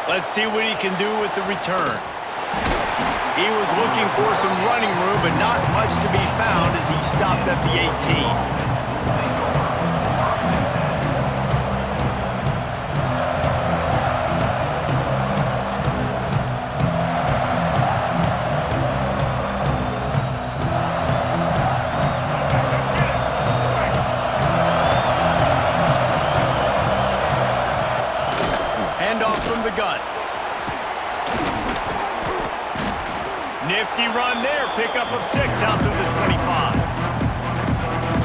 Let's see what he can do with the return. He was looking for some running room, but not much to be found as he stopped at the 18. From the gun. Nifty run there. Pickup of 6 out to the 25.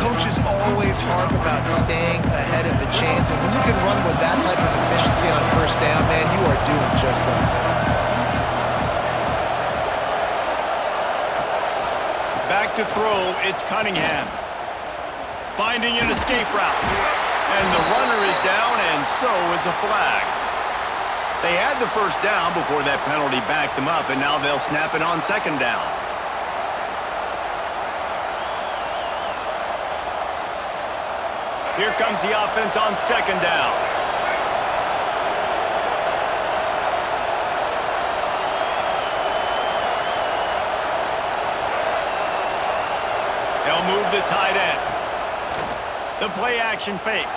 Coaches always harp about staying ahead of the chains, and when you can run with that type of efficiency on first down, man, you are doing just that. Back to throw, it's Cunningham. Finding an escape route. And the runner is down, and so is a flag. They had the first down before that penalty backed them up, and now they'll snap it on second down. Here comes the offense on second down. They'll move the tight end. The play action fake.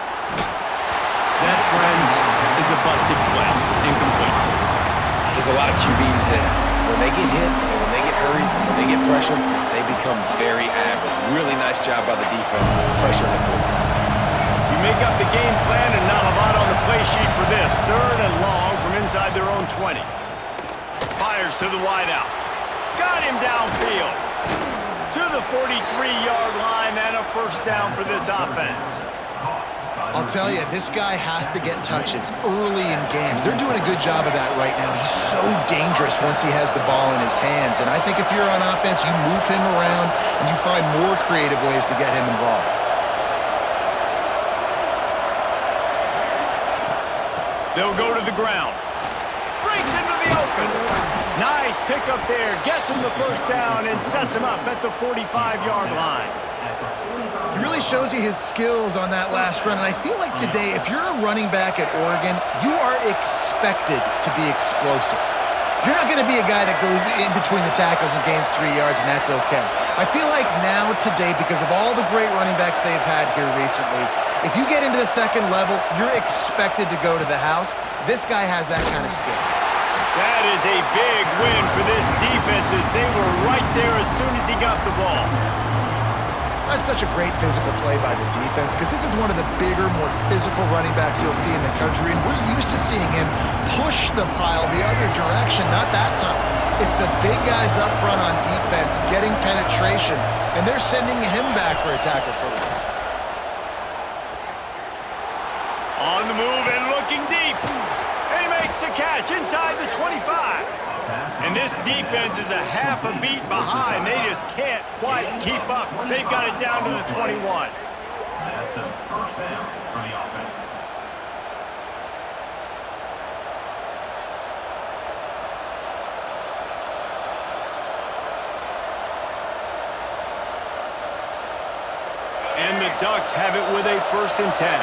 That, friends, is a busted play. Incomplete. There's a lot of QBs that when they get hit and when they get hurried and when they get pressure, they become very average. Really nice job by the defense, pressuring the quarterback. You make up the game plan and not a lot on the play sheet for this. 3rd and long from inside their own 20. Fires to the wideout. Got him downfield. To the 43-yard line and a first down for this offense. I'll tell you, this guy has to get touches early in games. They're doing a good job of that right now. He's so dangerous once he has the ball in his hands. And I think if you're on offense, you move him around and you find more creative ways to get him involved. They'll go to the ground. Breaks into the open. Nice pickup there. Gets him the first down and sets him up at the 45-yard line. He really shows you his skills on that last run, and I feel like today, if you're a running back at Oregon, you are expected to be explosive. You're not going to be a guy that goes in between the tackles and gains 3 yards, and that's okay. I feel like now today, because of all the great running backs they've had here recently, if you get into the second level, you're expected to go to the house. This guy has that kind of skill. That is a big win for this defense as they were right there as soon as he got the ball. That's such a great physical play by the defense because this is one of the bigger, more physical running backs you'll see in the country, and we're used to seeing him push the pile the other direction. Not that time. It's the big guys up front on defense getting penetration, and they're sending him back for a tackle for loss. On the move and looking deep. And he makes the catch inside the 25. And this defense is a half a beat behind. They just can't quite keep up. They've got it down to the 21. That's a first down for the offense. And the Ducks have it with a 1st and 10.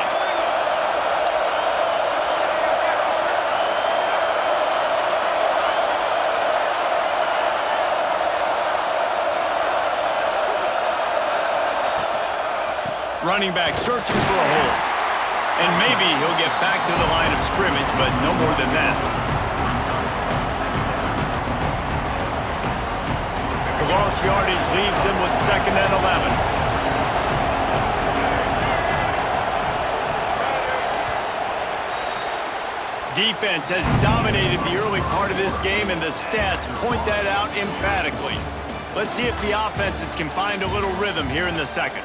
Running back searching for a hole. And maybe he'll get back to the line of scrimmage, but no more than that. The lost yardage leaves them with 2nd and 11. Defense has dominated the early part of this game, and the stats point that out emphatically. Let's see if the offenses can find a little rhythm here in the second.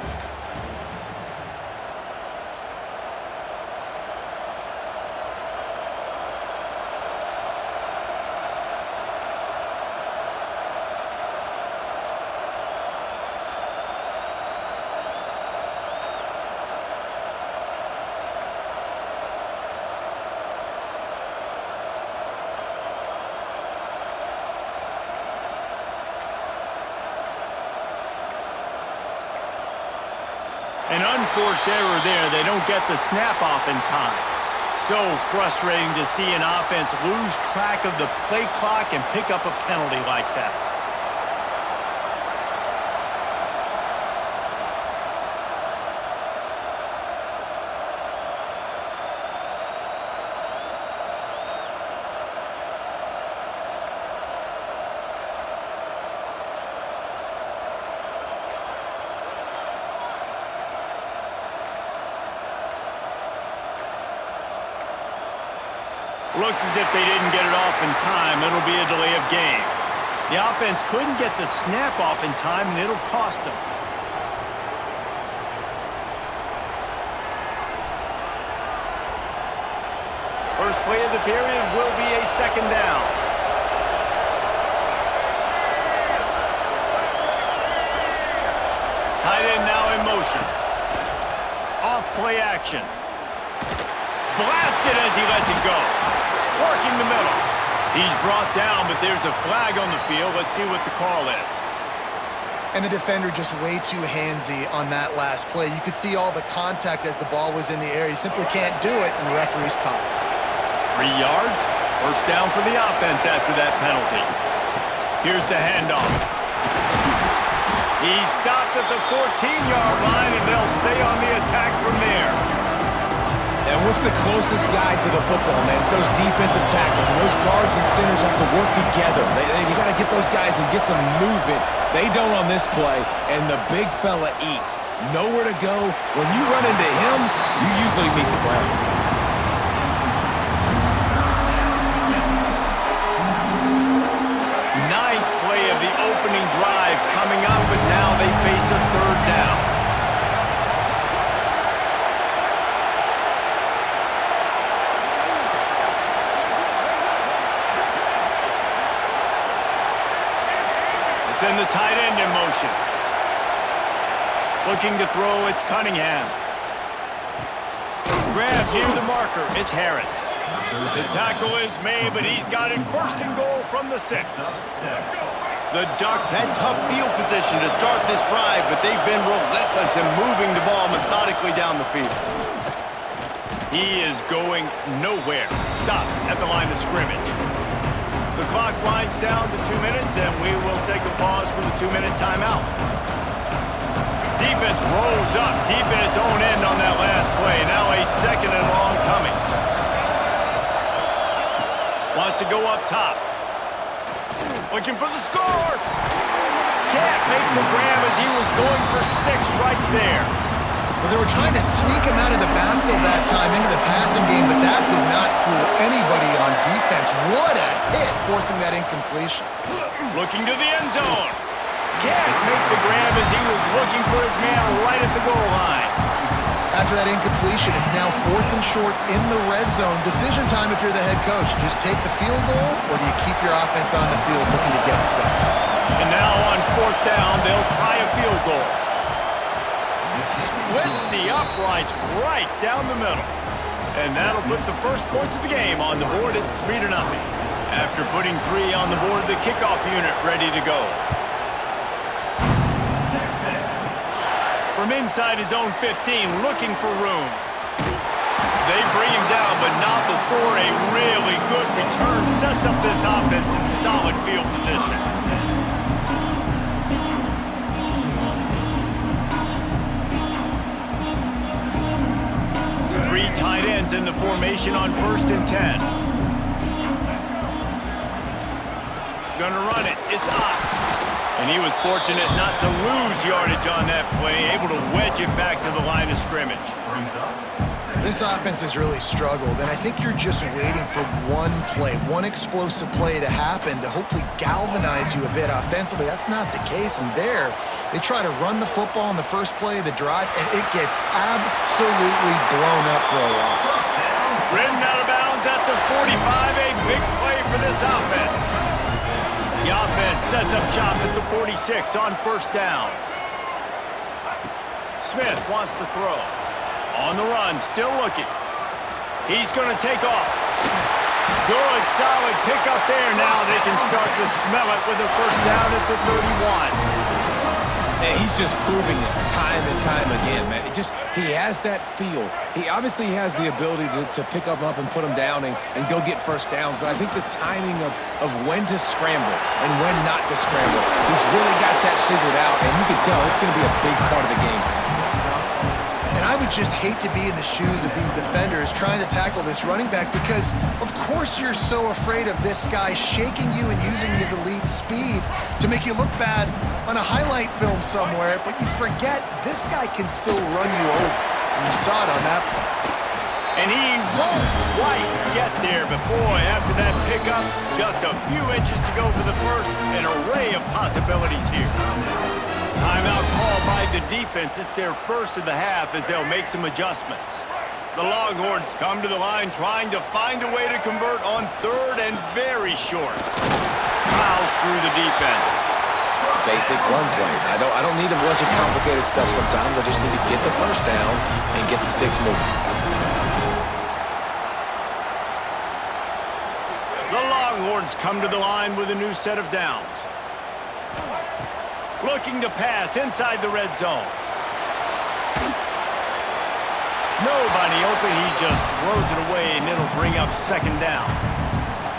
An unforced error there. They don't get the snap off in time. So frustrating to see an offense lose track of the play clock and pick up a penalty like that. Looks as if they didn't get it off in time. It'll be a delay of game. The offense couldn't get the snap off in time, and it'll cost them. First play of the period will be a second down. Tight end now in motion. Off play action. Blasted as he lets it go. Working the middle. He's brought down, but there's a flag on the field. Let's see what the call is. And the defender just way too handsy on that last play. You could see all the contact as the ball was in the air. He simply can't do it, and the referee's caught it. 3 yards. First down for the offense after that penalty. Here's the handoff. He stopped at the 14-yard line, and they'll stay on the attack from there. And what's the closest guy to the football, man? It's those defensive tackles, and those guards and centers have to work together. They got to get those guys and get some movement. They don't on this play, and the big fella eats. Nowhere to go. When you run into him, you usually meet the ground. Ninth play of the opening drive coming up, but now they face a third down. Send the tight end in motion. Looking to throw, it's Cunningham. Grab near the marker, it's Harris. The tackle is made, but he's got it first and goal from the 6. The Ducks had tough field position to start this drive, but they've been relentless in moving the ball methodically down the field. He is going nowhere. Stop at the line of scrimmage. The clock winds down to 2 minutes, and we will take a pause for the 2-minute timeout. Defense rolls up deep in its own end on that last play. Now a second and long coming. Wants to go up top. Looking for the score. Can't make the grab as he was going for 6 right there. Well, they were trying to sneak him out of the backfield that time into the passing game, but that did not fool anybody on defense. What a hit, forcing that incompletion. Looking to the end zone. Can't make the grab as he was looking for his man right at the goal line. After that incompletion, it's now 4th and short in the red zone. Decision time if you're the head coach. You just take the field goal, or do you keep your offense on the field looking to get 6? And now on 4th down, they'll try a field goal. Splits the uprights right down the middle. And that'll put the first points of the game on the board. It's 3-0. After putting 3 on the board, the kickoff unit ready to go. From inside his own 15, looking for room. They bring him down, but not before a really good return sets up this offense in solid field position. Tight ends in the formation on 1st and 10. Gonna run it. It's up. And he was fortunate not to lose yardage on that play, able to wedge it back to the line of scrimmage. This offense has really struggled, and I think you're just waiting for one play, one explosive play to happen to hopefully galvanize you a bit offensively. That's not the case, and there, they try to run the football in the first play of the drive, and it gets absolutely blown up for a loss. Ridden out of bounds at the 45, a big play for this offense. The offense sets up shop at the 46 on 1st down. Smith wants to throw. On the run, still looking. He's going to take off. Good, solid pickup there. Now they can start to smell it with a 1st down at the 31. And he's just proving it time and time again, man. He has that feel. He obviously has the ability to pick them up and put them down and go get first downs, but I think the timing of when to scramble and when not to scramble, he's really got that figured out, and you can tell it's going to be a big part of the game. And I would just hate to be in the shoes of these defenders trying to tackle this running back because, of course, you're so afraid of this guy shaking you and using his elite speed to make you look bad on a highlight film somewhere, but you forget this guy can still run you over. And you saw it on that play. And he won't quite get there, but boy, after that pickup, just a few inches to go for the first, an array of possibilities here. Timeout call by the defense. It's their first of the half as they'll make some adjustments. The Longhorns come to the line trying to find a way to convert on third and very short. Fouls through the defense. Basic run plays. I don't need a bunch of complicated stuff sometimes. I just need to get the first down and get the sticks moving. The Longhorns come to the line with a new set of downs. Looking to pass inside the red zone. Nobody open. He just throws it away, and it'll bring up second down.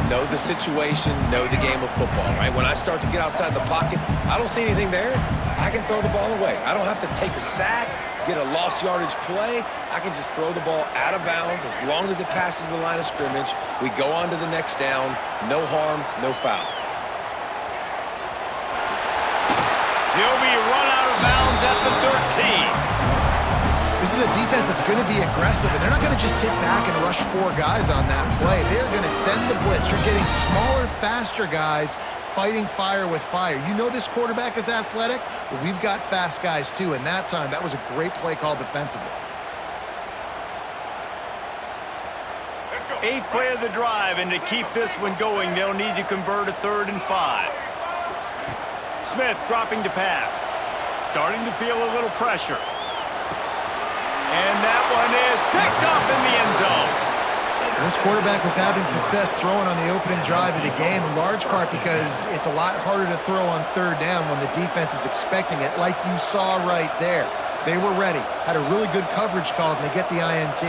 Know the situation, know the game of football, right? When I start to get outside the pocket, I don't see anything there, I can throw the ball away. I don't have to take a sack, get a lost yardage play. I can just throw the ball out of bounds as long as it passes the line of scrimmage. We go on to the next down. No harm, no foul. He'll be run out of bounds at the 13. This is a defense that's going to be aggressive, and they're not going to just sit back and rush four guys on that play. They're going to send the blitz. You're getting smaller, faster guys fighting fire with fire. You know this quarterback is athletic, but we've got fast guys too, and that time, that was a great play call defensively. Eighth play of the drive, and to keep this one going, they'll need to convert a 3rd and 5. Smith dropping to pass. Starting to feel a little pressure. And that one is picked up in the end zone. And this quarterback was having success throwing on the opening drive of the game, in large part because it's a lot harder to throw on 3rd down when the defense is expecting it, like you saw right there. They were ready, had a really good coverage call, and they get the INT.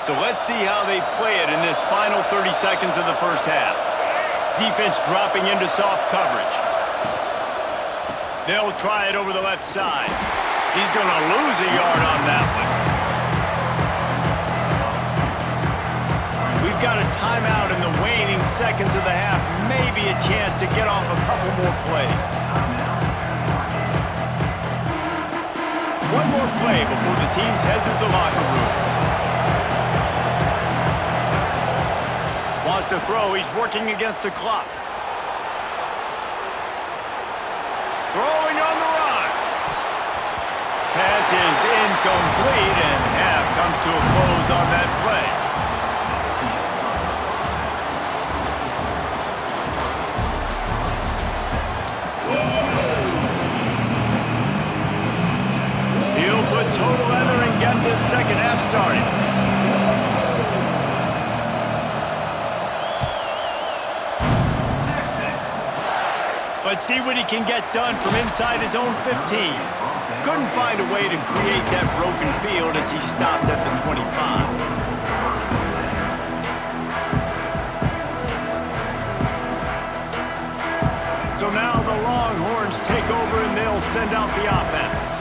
So let's see how they play it in this final 30 seconds of the first half. Defense dropping into soft coverage. They'll try it over the left side. He's going to lose a yard on that one. We've got a timeout in the waning seconds of the half. Maybe a chance to get off a couple more plays. One more play before the teams head to the locker rooms. Wants to throw. He's working against the clock. Throwing on the run. Pass is incomplete, and half comes to a close on that play. He'll put total leather and get this second half started. Let's see what he can get done from inside his own 15. Couldn't find a way to create that broken field as he stopped at the 25. So now the Longhorns take over and they'll send out the offense.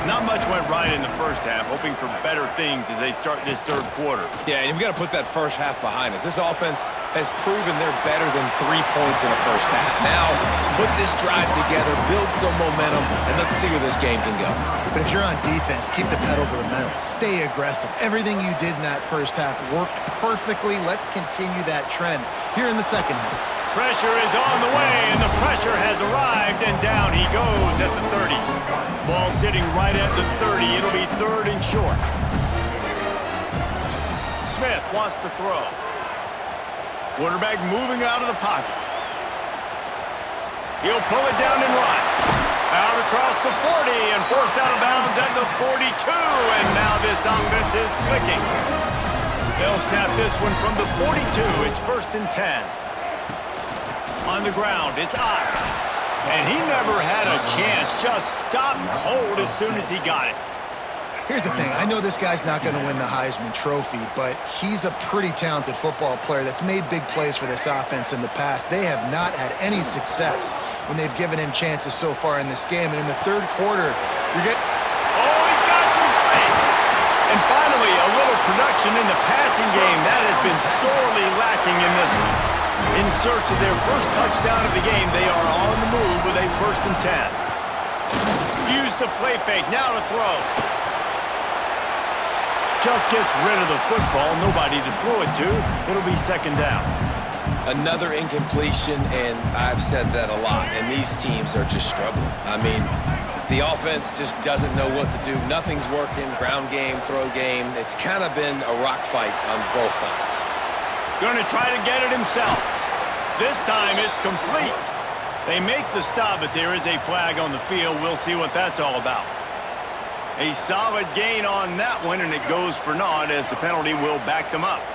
Not much went right in the first half, hoping for better things as they start this third quarter. Yeah, and you've got to put that first half behind us. This offense has proven they're better than 3 points in the first half. Now, put this drive together, build some momentum, and let's see where this game can go. But if you're on defense, keep the pedal to the metal. Stay aggressive. Everything you did in that first half worked perfectly. Let's continue that trend here in the second half. Pressure is on the way, and the pressure has arrived, and down he goes at the 30. Ball sitting right at the 30. It'll be 3rd and short. Smith wants to throw. Quarterback moving out of the pocket. He'll pull it down and run. Out across the 40 and forced out of bounds at the 42, and now this offense is clicking. They'll snap this one from the 42. It's 1st and 10. On the ground, it's Ott. And he never had a chance. Just stopped cold as soon as he got it. Here's the thing. I know this guy's not going to win the Heisman Trophy, but he's a pretty talented football player that's made big plays for this offense in the past. They have not had any success when they've given him chances so far in this game. And in the third quarter, you get... Oh, he's got some space. And finally, a little production in the passing game. That has been sorely lacking in this one. In search of their first touchdown of the game, they are on the move with a 1st and 10. Use the play fake. Now to throw. Just gets rid of the football. Nobody to throw it to. It'll be 2nd down. Another incompletion, and I've said that a lot, and these teams are just struggling. I mean, the offense just doesn't know what to do. Nothing's working. Ground game, throw game. It's kind of been a rock fight on both sides. Going to try to get it himself. This time it's complete. They make the stop, but there is a flag on the field. We'll see what that's all about. A solid gain on that one, and it goes for naught as the penalty will back them up.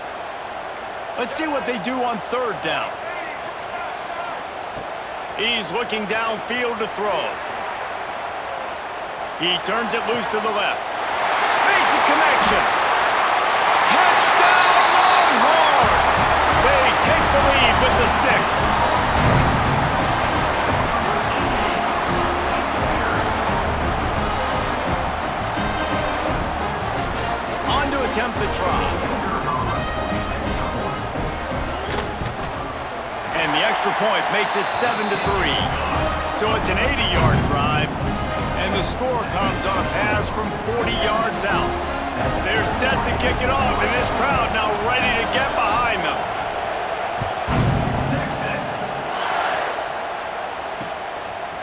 Let's see what they do on 3rd down. He's looking downfield to throw. He turns it loose to the left. Makes a connection. Touchdown Longhorns! They take the lead with the 6. Attempt the try. And the extra point makes it 7-3. So it's an 80-yard drive, and the score comes on a pass from 40 yards out. They're set to kick it off, and this crowd now ready to get behind them.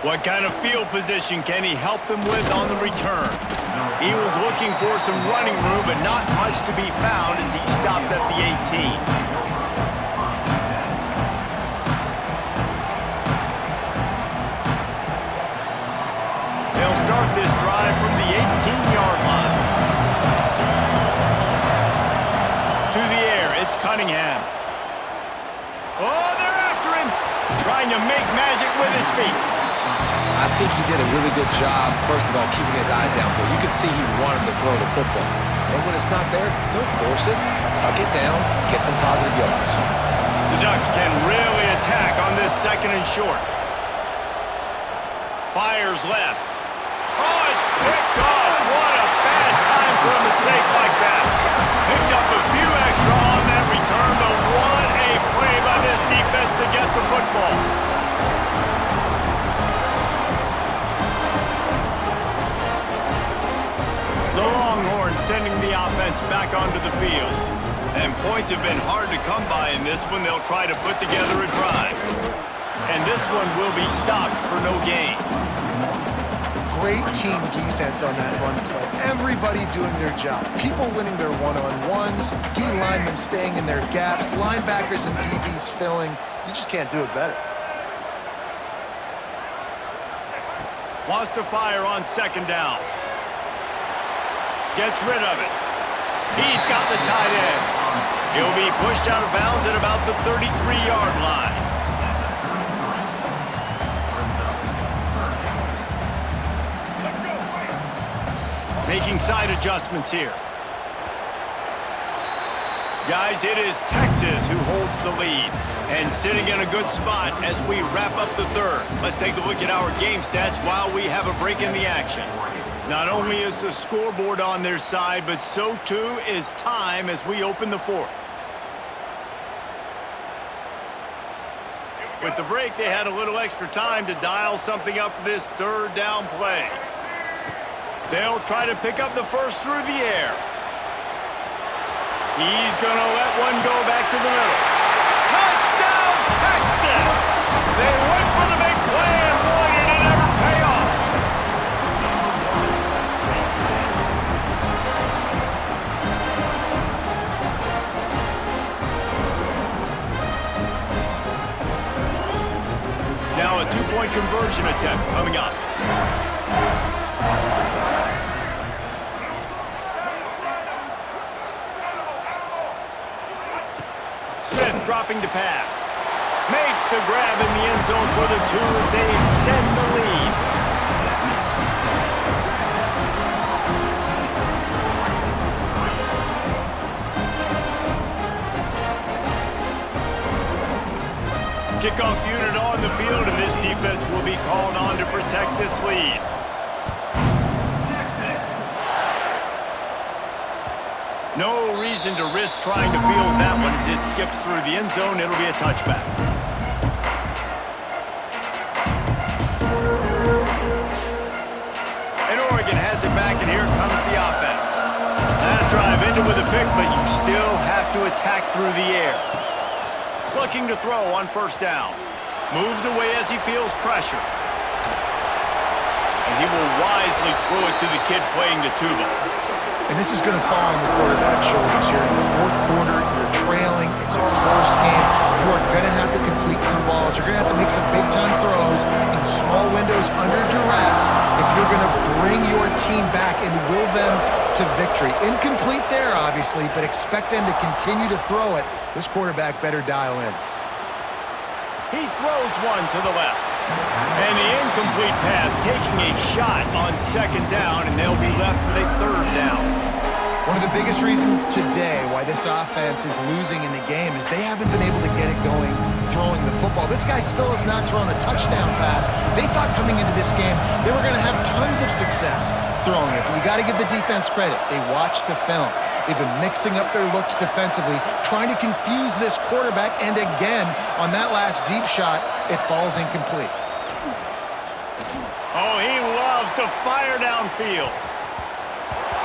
What kind of field position can he help them with on the return? He was looking for some running room, but not much to be found as he stopped at the 18. They'll start this drive from the 18-yard line. To the air, it's Cunningham. Oh, they're after him! Trying to make magic with his feet. I think he did a really good job, first of all, keeping his eyes downfield. You could see he wanted to throw the football. But when it's not there, don't force it. Tuck it down, get some positive yards. The Ducks can really attack on this 2nd and short. Fires left. Oh, it's picked off. What a bad time for a mistake like that. Picked up a few extra on that return, but what a play by this defense to get the football. The Longhorns sending the offense back onto the field. And points have been hard to come by in this one. They'll try to put together a drive. And this one will be stopped for no gain. Great team defense on that run play. Everybody doing their job. People winning their one-on-ones, D linemen staying in their gaps, linebackers and DBs filling. You just can't do it better. Wants to fire on 2nd down. Gets rid of it. He's got the tight end. He'll be pushed out of bounds at about the 33-yard line. Making side adjustments here. Guys, it is Texas who holds the lead and sitting in a good spot as we wrap up the 3rd. Let's take a look at our game stats while we have a break in the action. Not only is the scoreboard on their side, but so too is time as we open the 4th. With the break, they had a little extra time to dial something up for this 3rd down play. They'll try to pick up the first through the air. He's going to let one go back to the middle. Touchdown, Texas! They went for the big play, and boy, did it ever pay off. Now a 2-point conversion attempt coming up. Smith dropping to pass. Makes the grab in the end zone for the 2 as they extend the lead. Kickoff unit on the field, and this defense will be called on to protect this lead. No reason to risk trying to field that one as it skips through the end zone. It'll be a touchback. And Oregon has it back, and here comes the offense. Last drive ended with a pick, but you still have to attack through the air. Looking to throw on first down. Moves away as he feels pressure. And he will wisely throw it to the kid playing the tuba. And this is going to fall on the quarterback's shoulders here. In the fourth quarter, you're trailing. It's a close game. You are going to have to complete some balls. You're going to have to make some big-time throws in small windows under duress if you're going to bring your team back and will them to victory. Incomplete there, obviously, but expect them to continue to throw it. This quarterback better dial in. He throws one to the left. And the incomplete pass taking a shot on second down, and they'll be left with a third down. One of the biggest reasons today why this offense is losing in the game is they haven't been able to get it going throwing the football. This guy still has not thrown a touchdown pass. They thought coming into this game they were going to have tons of success throwing it, but you got to give the defense credit. They watched the film. They've been mixing up their looks defensively, trying to confuse this quarterback, and again, on that last deep shot, it falls incomplete. Oh, he loves to fire downfield.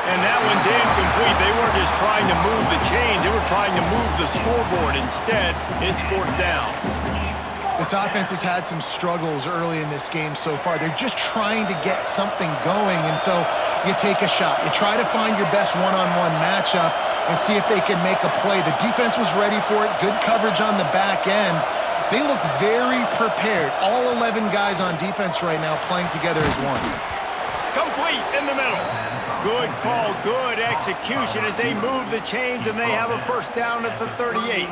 And that one's incomplete. They weren't just trying to move the chains, they were trying to move the scoreboard. Instead, it's fourth down. This offense has had some struggles early in this game so far. They're just trying to get something going, and so you take a shot. You try to find your best one-on-one matchup and see if they can make a play. The defense was ready for it. Good coverage on the back end. They look very prepared. All 11 guys on defense right now playing together as one. Complete in the middle. Good call, good execution as they move the chains, and they have a first down at the 38.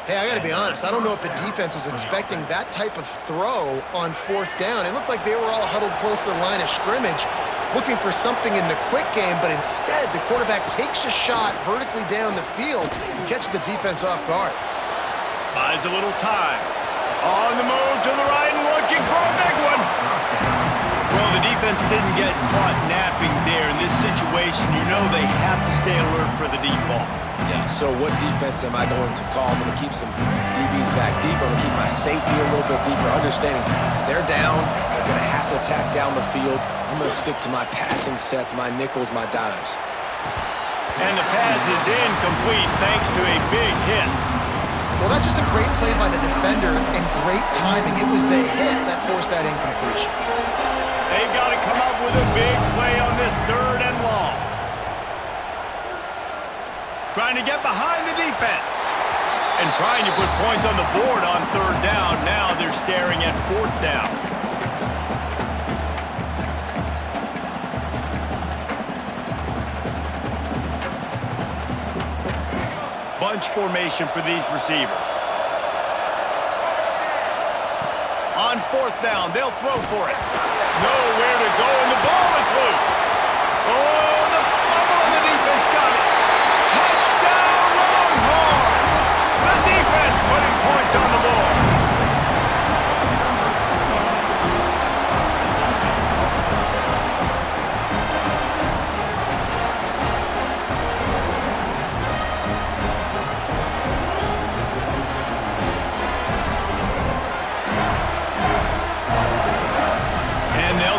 Hey, I got to be honest. I don't know if the defense was expecting that type of throw on fourth down. It looked like they were all huddled close to the line of scrimmage, looking for something in the quick game, but instead the quarterback takes a shot vertically down the field and catches the defense off guard. Buys a little time. On the move to the right and looking for a big one. Well, the defense didn't get caught napping there. In this situation, you know they have to stay alert for the deep ball. Yeah, so what defense am I going to call? I'm going to keep some DBs back deeper. I'm going to keep my safety a little bit deeper, understanding they're down. They're going to have to attack down the field. I'm going to stick to my passing sets, my nickels, my dimes. And the pass is incomplete thanks to a big hit. Well, that's just a great play by the defender and great timing. It was the hit that forced that incompletion. They've got to come up with a big play on this third and long. Trying to get behind the defense. And trying to put points on the board on third down. Now they're staring at fourth down. Bunch formation for these receivers. On fourth down, they'll throw for it. Nowhere to go, and the ball is loose. Oh, the fumble, and the defense got it. Touchdown, Longhorns! The defense putting points on the board.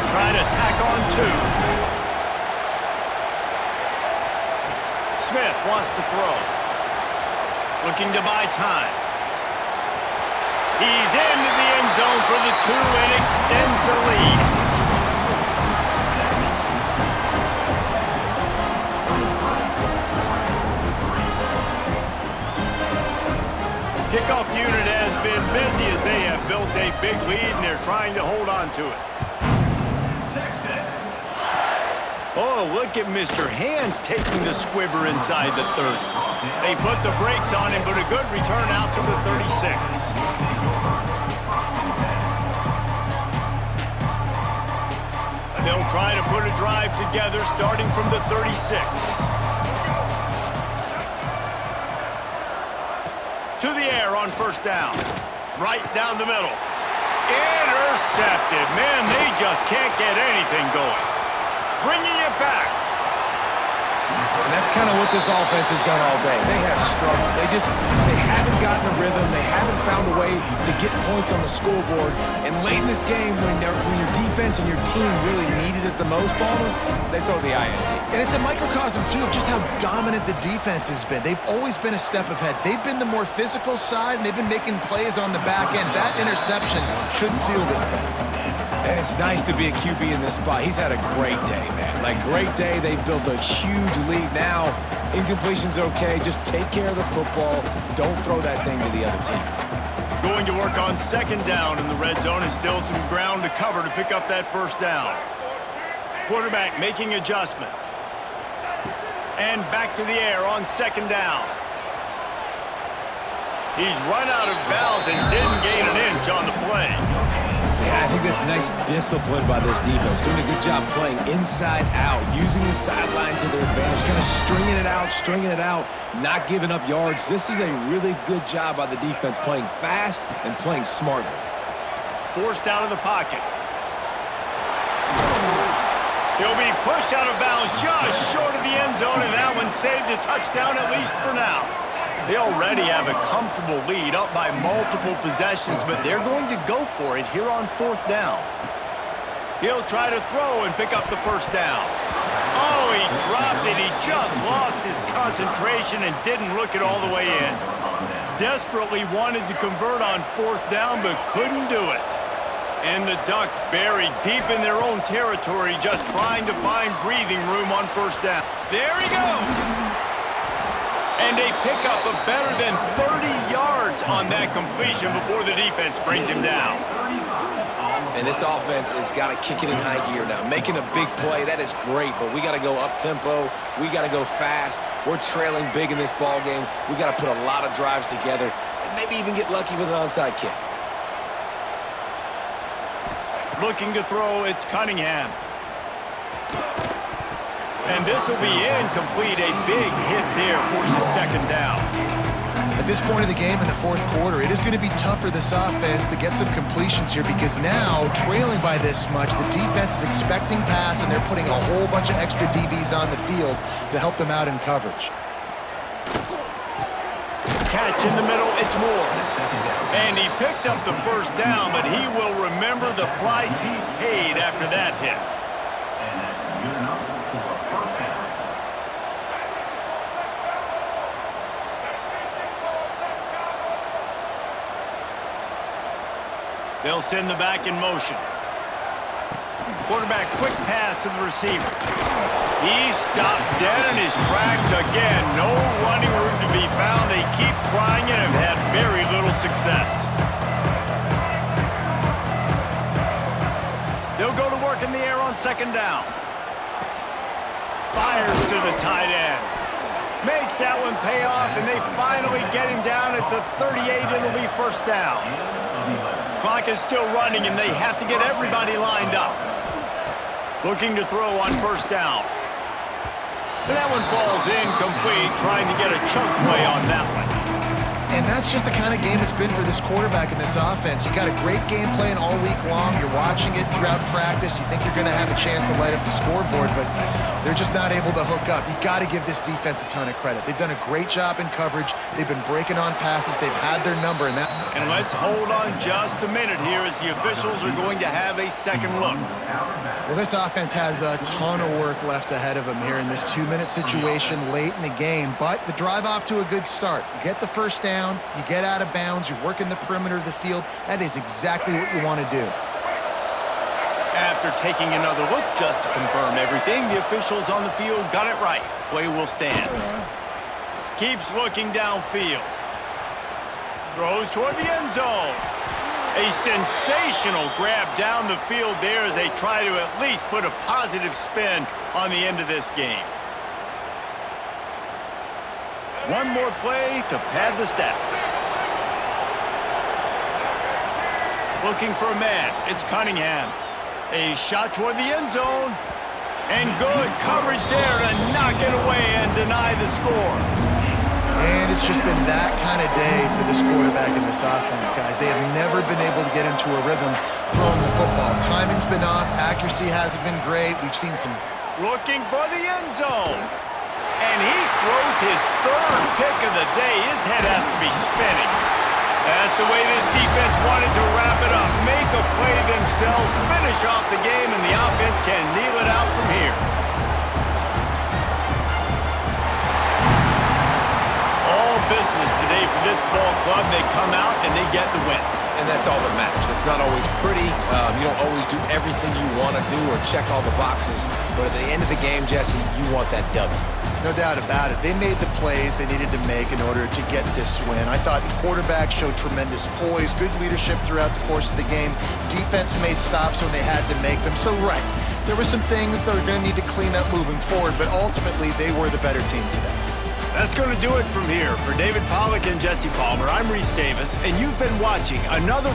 Try to tack on two. Smith wants to throw. Looking to buy time. He's into the end zone for the 2 and extends the lead. Kickoff unit has been busy as they have built a big lead and they're trying to hold on to it. Oh, look at Mr. Hands taking the squibber inside the 30. They put the brakes on him, but a good return out to the 36. drive together starting from the 36. To the air on first down. Right down the middle. Intercepted. Man, they just can't get anything going. Bringing it back. And that's kind of what this offense has done all day. They have struggled. They haven't gotten a rhythm. They haven't found a way to get points on the scoreboard. And late in this game, when your defense and your team really needed it the most, Palmer, they throw the INT. And it's a microcosm, too, of just how dominant the defense has been. They've always been a step ahead. They've been the more physical side, and they've been making plays on the back end. That interception should seal this thing. And it's nice to be a QB in this spot. He's had a great day, man. Like, great day. They built a huge lead. Now, incompletion's okay. Just take care of the football. Don't throw that thing to the other team. Going to work on second down in the red zone, and still some ground to cover to pick up that first down. Quarterback making adjustments. And back to the air on second down. He's run out of bounds and didn't gain an inch on the play. Yeah, I think that's nice discipline by this defense. Doing a good job playing inside out, using the sideline to their advantage, kind of stringing it out, not giving up yards. This is a really good job by the defense, playing fast and playing smartly. Forced out of the pocket. He'll be pushed out of bounds just short of the end zone, and that one saved a touchdown at least for now. They already have a comfortable lead, up by multiple possessions, but they're going to go for it here on fourth down. He'll try to throw and pick up the first down. Oh, he dropped it. He just lost his concentration and didn't look it all the way in. Desperately wanted to convert on fourth down, but couldn't do it. And the Ducks buried deep in their own territory, just trying to find breathing room on first down. There he goes! And they pick up a better than 30 yards on that completion before the defense brings him down. And this offense has got to kick it in high gear now. Making a big play, that is great, but we got to go up-tempo. We got to go fast. We're trailing big in this ball game. We got to put a lot of drives together and maybe even get lucky with an onside kick. Looking to throw, it's Cunningham. And this will be incomplete. A big hit there forces second down. At this point of the game in the fourth quarter, it is going to be tough for this offense to get some completions here because now, trailing by this much, the defense is expecting pass, and they're putting a whole bunch of extra DBs on the field to help them out in coverage. Catch in the middle, it's Moore. And he picks up the first down, but he will remember the price he paid after that hit. And that's good enough for a first down. They'll send the back in motion. Quarterback quick pass to the receiver. He stopped dead in his tracks again. No running room to be found. They keep trying it and have had very little success. They'll go to work in the air on second down. Fires to the tight end. Makes that one pay off, and they finally get him down at the 38. It'll be first down. Clock is still running, and they have to get everybody lined up. Looking to throw on first down. And that one falls incomplete, trying to get a chunk play on that one. And that's just the kind of game it's been for this quarterback in this offense. You got a great game plan all week long. You're watching it throughout practice. You think you're going to have a chance to light up the scoreboard, but they're just not able to hook up. You got to give this defense a ton of credit. They've done a great job in coverage. They've been breaking on passes. They've had their number. And let's hold on just a minute here as the officials are going to have a second look. Well, this offense has a ton of work left ahead of them here in this 2-minute situation late in the game, but the drive off to a good start. You get the first down, you get out of bounds, you're working the perimeter of the field. That is exactly what you want to do. After taking another look just to confirm everything, the officials on the field got it right. Play will stand. Keeps looking downfield. Throws toward the end zone. A sensational grab down the field there as they try to at least put a positive spin on the end of this game. One more play to pad the stats. Looking for a man. It's Cunningham. A shot toward the end zone. And good coverage there to knock it away and deny the score. And it's just been that kind of day for this quarterback and this offense, guys. They have never been able to get into a rhythm throwing the football. Timing's been off. Accuracy hasn't been great. We've seen some... Looking for the end zone. And he throws his third pick of the day. His head has to be spinning. That's the way this defense wanted to wrap it up. Make a play themselves, finish off the game, and the offense can kneel it out from here. All business today for this ball club. They come out and they get the win. And that's all that matters. It's not always pretty. You don't always do everything you want to do or check all the boxes. But at the end of the game, Jesse, you want that W. No doubt about it. They made the plays they needed to make in order to get this win. I thought the quarterback showed tremendous poise, good leadership throughout the course of the game. Defense made stops when they had to make them. So, right, there were some things that are going to need to clean up moving forward, but ultimately they were the better team today. That's going to do it from here. For David Pollack and Jesse Palmer, I'm Reese Davis, and you've been watching another